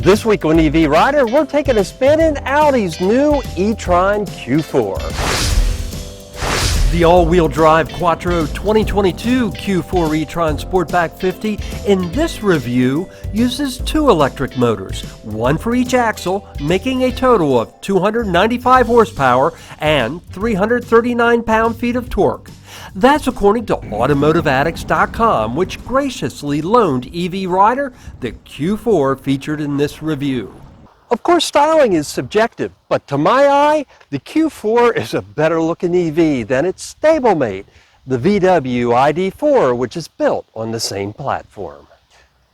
This week on EV Rider, we're taking a spin in Audi's new e-tron Q4. The all-wheel drive Quattro 2022 Q4 e-tron Sportback 50 in this review uses two electric motors, one for each axle, making a total of 295 horsepower and 339 pound-feet of torque. That's according to AutomotiveAddicts.com, which graciously loaned EV Rider the Q4 featured in this review. Of course, styling is subjective, but to my eye, the Q4 is a better looking EV than its stablemate, the VW ID4, which is built on the same platform.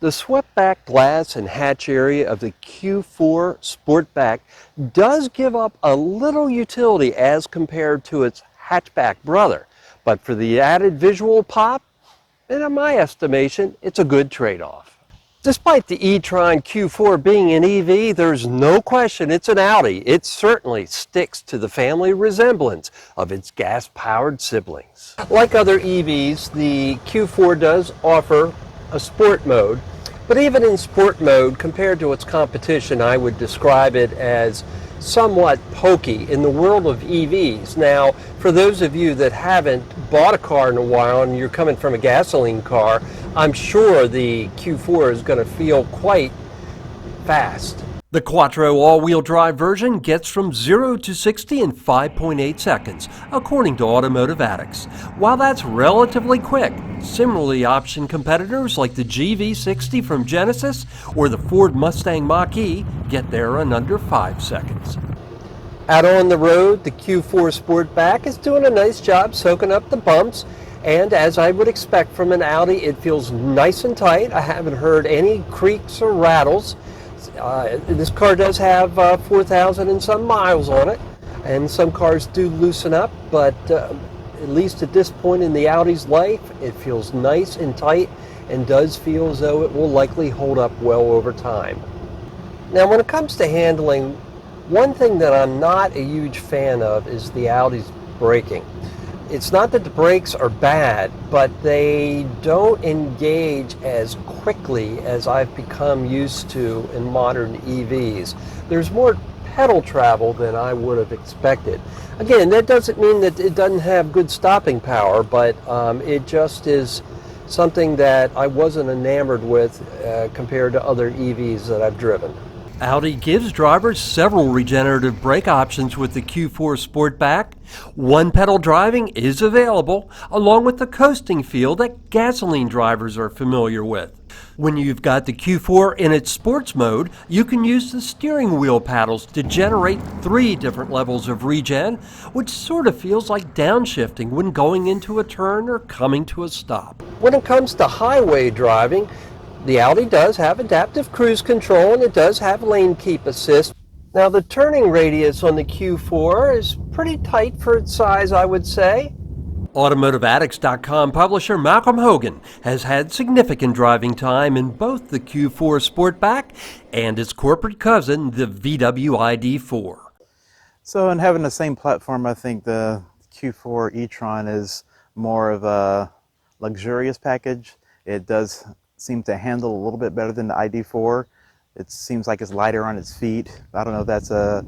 The swept-back glass and hatch area of the Q4 Sportback does give up a little utility as compared to its hatchback brother, but for the added visual pop, and in my estimation, it's a good trade-off. Despite the e-tron Q4 being an EV, there's no question it's an Audi. It certainly sticks to the family resemblance of its gas-powered siblings. Like other EVs, the Q4 does offer a sport mode, but even in sport mode, compared to its competition, I would describe it as somewhat pokey in the world of EVs. Now, for those of you that haven't bought a car in a while and you're coming from a gasoline car, I'm sure the Q4 is going to feel quite fast. The Quattro all-wheel drive version gets from 0 to 60 in 5.8 seconds, according to Automotive Addicts. While that's relatively quick, similarly optioned competitors like the GV60 from Genesis or the Ford Mustang Mach-E get there in under 5 seconds. Out on the road, the Q4 Sportback is doing a nice job soaking up the bumps, and as I would expect from an Audi, it feels nice and tight. I haven't heard any creaks or rattles. This car does have 4,000 and some miles on it, and some cars do loosen up, but at least at this point in the Audi's life, it feels nice and tight and does feel as though it will likely hold up well over time. Now, when it comes to handling, one thing that I'm not a huge fan of is the Audi's braking. It's not that the brakes are bad, but they don't engage as quickly as I've become used to in modern EVs. There's more pedal travel than I would have expected. Again, that doesn't mean that it doesn't have good stopping power, but it just is something that I wasn't enamored with compared to other EVs that I've driven. Audi gives drivers several regenerative brake options with the Q4 Sportback. One-pedal driving is available, along with the coasting feel that gasoline drivers are familiar with. When you've got the Q4 in its sports mode, you can use the steering wheel paddles to generate 3 different levels of regen, which sort of feels like downshifting when going into a turn or coming to a stop. When it comes to highway driving, the Audi does have adaptive cruise control and it does have lane keep assist. Now, the turning radius on the Q4 is pretty tight for its size, I would say. AutomotiveAddicts.com publisher Malcolm Hogan has had significant driving time in both the Q4 Sportback and its corporate cousin, the VW ID4. So in having the same platform, I think the Q4 e-tron is more of a luxurious package. It does seem to handle a little bit better than the ID4. It seems like it's lighter on its feet. I don't know if that's a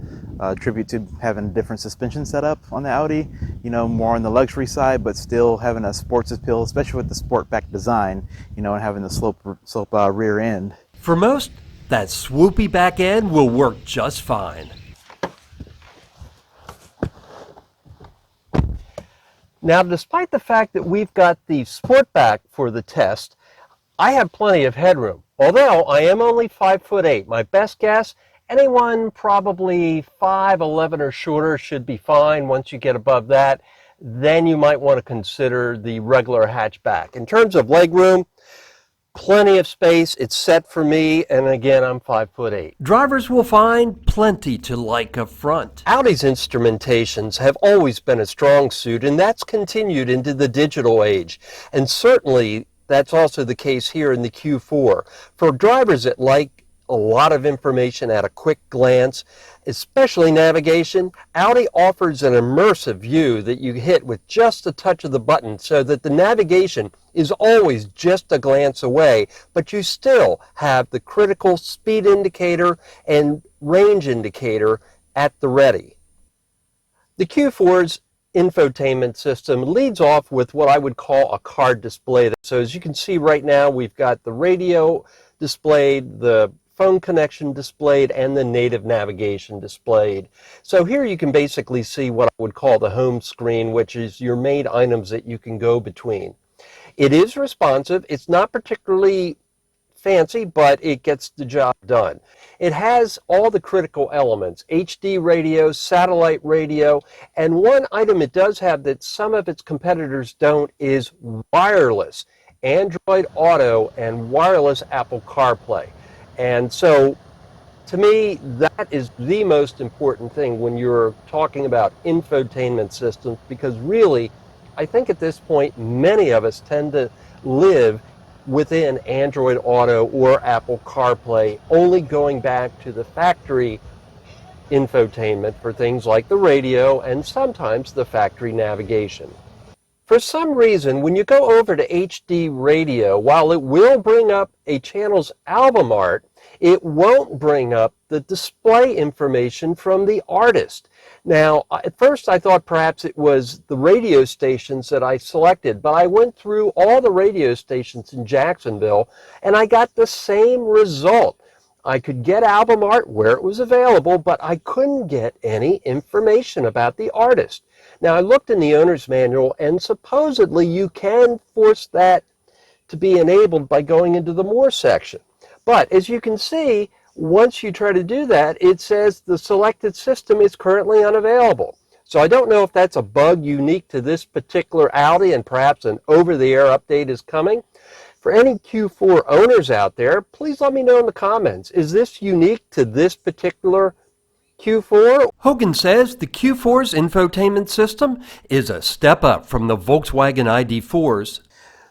tribute to having a different suspension setup on the Audi, more on the luxury side, but still having a sports appeal, especially with the Sportback design, and having the slope rear end. For most, that swoopy back end will work just fine. Now, despite the fact that we've got the Sportback for the test, I have plenty of headroom. Although I am only 5'8", my best guess, anyone probably 5'11" or shorter should be fine. Once you get above that, then you might want to consider the regular hatchback. In terms of legroom, plenty of space. It's set for me, and again, I'm 5'8". Drivers will find plenty to like up front. Audi's instrumentations have always been a strong suit, and that's continued into the digital age. And certainly, that's also the case here in the Q4. For drivers that like a lot of information at a quick glance, especially navigation. Audi offers an immersive view that you hit with just a touch of the button so that the navigation is always just a glance away, but you still have the critical speed indicator and range indicator at the ready. The Q4's infotainment system leads off with what I would call a card display. So as you can see right now, we've got the radio displayed, the phone connection displayed, and the native navigation displayed. So here you can basically see what I would call the home screen, which is your main items that you can go between. It is responsive. It's not particularly fancy, but it gets the job done. It has all the critical elements: HD radio, satellite radio, and one item it does have that some of its competitors don't is wireless Android Auto and wireless Apple CarPlay. And so to me, that is the most important thing when you're talking about infotainment systems, because really, I think at this point, many of us tend to live within Android Auto or Apple CarPlay, only going back to the factory infotainment for things like the radio and sometimes the factory navigation. For some reason, when you go over to HD radio, while it will bring up a channel's album art, it won't bring up the display information from the artist. Now, at first I thought perhaps it was the radio stations that I selected, but I went through all the radio stations in Jacksonville and I got the same result. I could get album art where it was available, but I couldn't get any information about the artist. Now, I looked in the owner's manual, and supposedly you can force that to be enabled by going into the More section. But as you can see, once you try to do that, it says the selected system is currently unavailable. So I don't know if that's a bug unique to this particular Audi and perhaps an over-the-air update is coming. For any Q4 owners out there, please let me know in the comments. Is this unique to this particular Q4? Hogan says the Q4's infotainment system is a step up from the Volkswagen ID4's.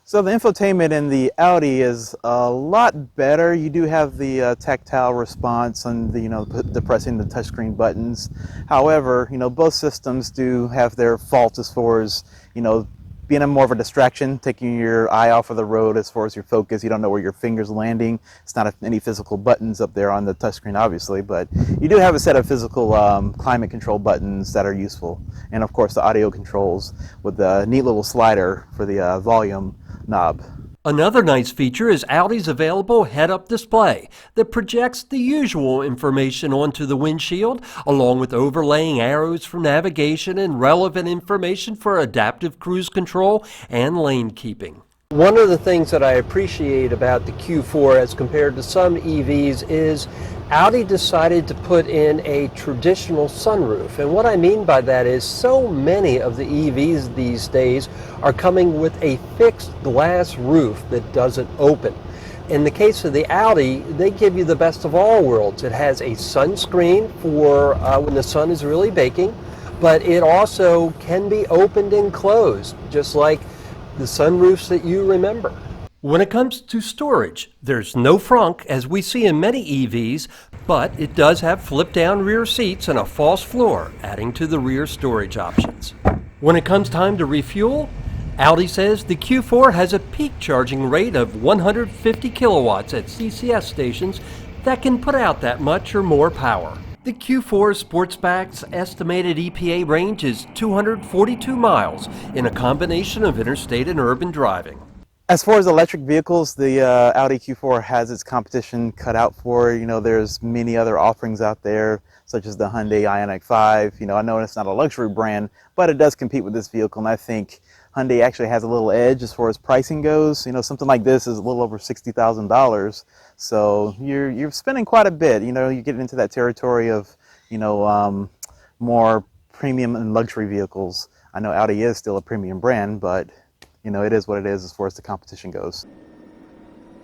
So the infotainment in the Audi is a lot better. You do have the tactile response and the pressing the touchscreen buttons. However, both systems do have their faults as far as being more of a distraction, taking your eye off of the road as far as your focus. You don't know where your finger's landing. It's not any physical buttons up there on the touchscreen, obviously, but you do have a set of physical climate control buttons that are useful. And of course the audio controls with the neat little slider for the volume knob. Another nice feature is Audi's available head-up display that projects the usual information onto the windshield, along with overlaying arrows for navigation and relevant information for adaptive cruise control and lane keeping. One of the things that I appreciate about the Q4 as compared to some EVs is Audi decided to put in a traditional sunroof. And what I mean by that is so many of the EVs these days are coming with a fixed glass roof that doesn't open. In the case of the Audi, they give you the best of all worlds. It has a sunscreen for when the sun is really baking, but it also can be opened and closed, just like the sunroofs that you remember. When it comes to storage, there's no frunk as we see in many EVs, but it does have flip-down rear seats and a false floor, adding to the rear storage options. When it comes time to refuel, Audi says the Q4 has a peak charging rate of 150 kilowatts at CCS stations that can put out that much or more power. The Q4 Sportback's estimated EPA range is 242 miles in a combination of interstate and urban driving. As far as electric vehicles, the Audi Q4 has its competition cut out for it. There's many other offerings out there, such as the Hyundai Ioniq 5. I know it's not a luxury brand, but it does compete with this vehicle, and I think Hyundai actually has a little edge as far as pricing goes. Something like this is a little over $60,000, so you're spending quite a bit. You get into that territory of more premium and luxury vehicles. I know Audi is still a premium brand, but it is what it is as far as the competition goes.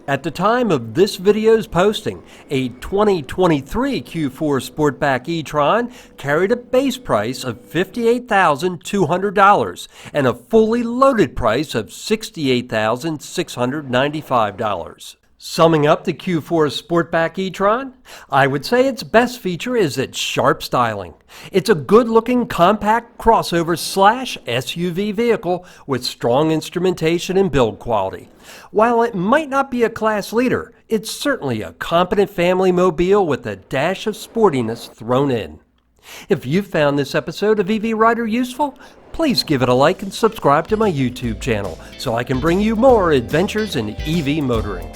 At the time of this video's posting, a 2023 Q4 Sportback e-tron carried a base price of $58,200 and a fully loaded price of $68,695. Summing up the Q4 Sportback e-tron, I would say its best feature is its sharp styling. It's a good-looking compact crossover / SUV vehicle with strong instrumentation and build quality. While it might not be a class leader, it's certainly a competent family mobile with a dash of sportiness thrown in. If you found this episode of EV Rider useful, please give it a like and subscribe to my YouTube channel so I can bring you more adventures in EV motoring.